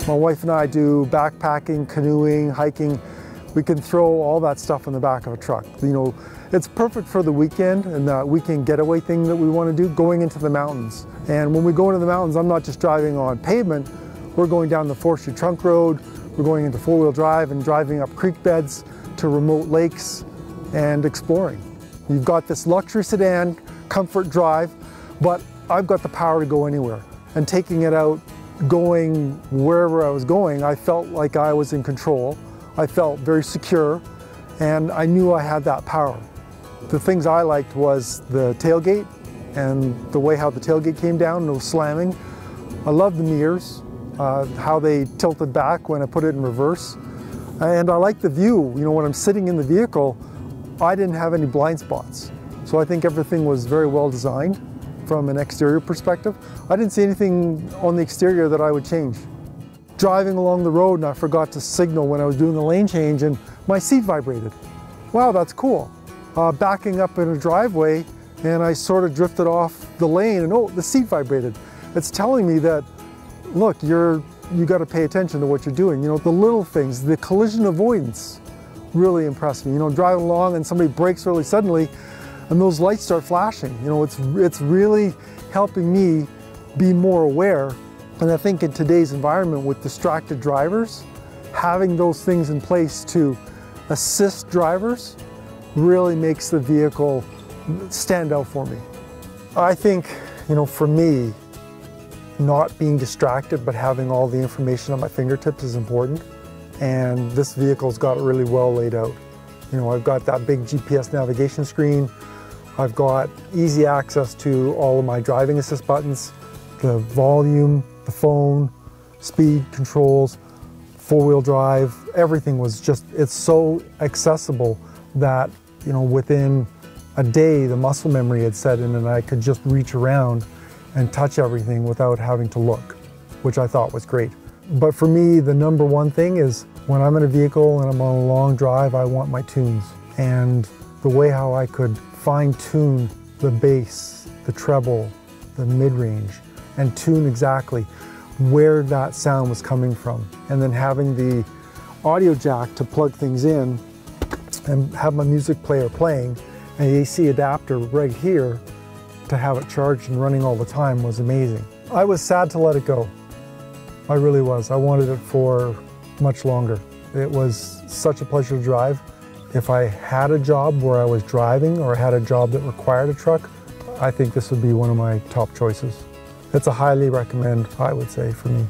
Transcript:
My wife and I do backpacking, canoeing, hiking. We can throw all that stuff in the back of a truck. You know, it's perfect for the weekend and that weekend getaway thing that we want to do, going into the mountains. And when we go into the mountains, I'm not just driving on pavement, we're going down the forestry trunk road, we're going into four-wheel drive and driving up creek beds to remote lakes and exploring. You've got this luxury sedan, comfort drive, but I've got the power to go anywhere. And taking it out, going wherever I was going, I felt like I was in control. I felt very secure, and I knew I had that power. The things I liked was the tailgate and the way how the tailgate came down, no slamming. I loved the mirrors, how they tilted back when I put it in reverse. And I liked the view. You know, when I'm sitting in the vehicle, I didn't have any blind spots. So I think everything was very well designed from an exterior perspective. I didn't see anything on the exterior that I would change. Driving along the road and I forgot to signal when I was doing the lane change and my seat vibrated. Wow, that's cool. Backing up in a driveway and I sort of drifted off the lane and oh, the seat vibrated. It's telling me that, look, you got to pay attention to what you're doing. You know, the little things, the collision avoidance really impressed me. You know, driving along and somebody brakes really suddenly and those lights start flashing. You know, it's really helping me be more aware. And I think in today's environment with distracted drivers, having those things in place to assist drivers really makes the vehicle stand out for me. I think, you know, for me, not being distracted but having all the information at my fingertips is important. And this vehicle's got it really well laid out. You know, I've got that big GPS navigation screen. I've got easy access to all of my driving assist buttons, the volume, the phone, speed controls, four-wheel drive, everything was just, it's so accessible that, you know, within a day the muscle memory had set in and I could just reach around and touch everything without having to look, which I thought was great. But for me, the number one thing is when I'm in a vehicle and I'm on a long drive, I want my tunes. And the way how I could fine-tune the bass, the treble, the mid-range, and tune exactly where that sound was coming from. And then having the audio jack to plug things in and have my music player playing and the AC adapter right here to have it charged and running all the time was amazing. I was sad to let it go. I really was. I wanted it for much longer. It was such a pleasure to drive. If I had a job where I was driving or had a job that required a truck, I think this would be one of my top choices. It's a highly recommend, I would say, for me.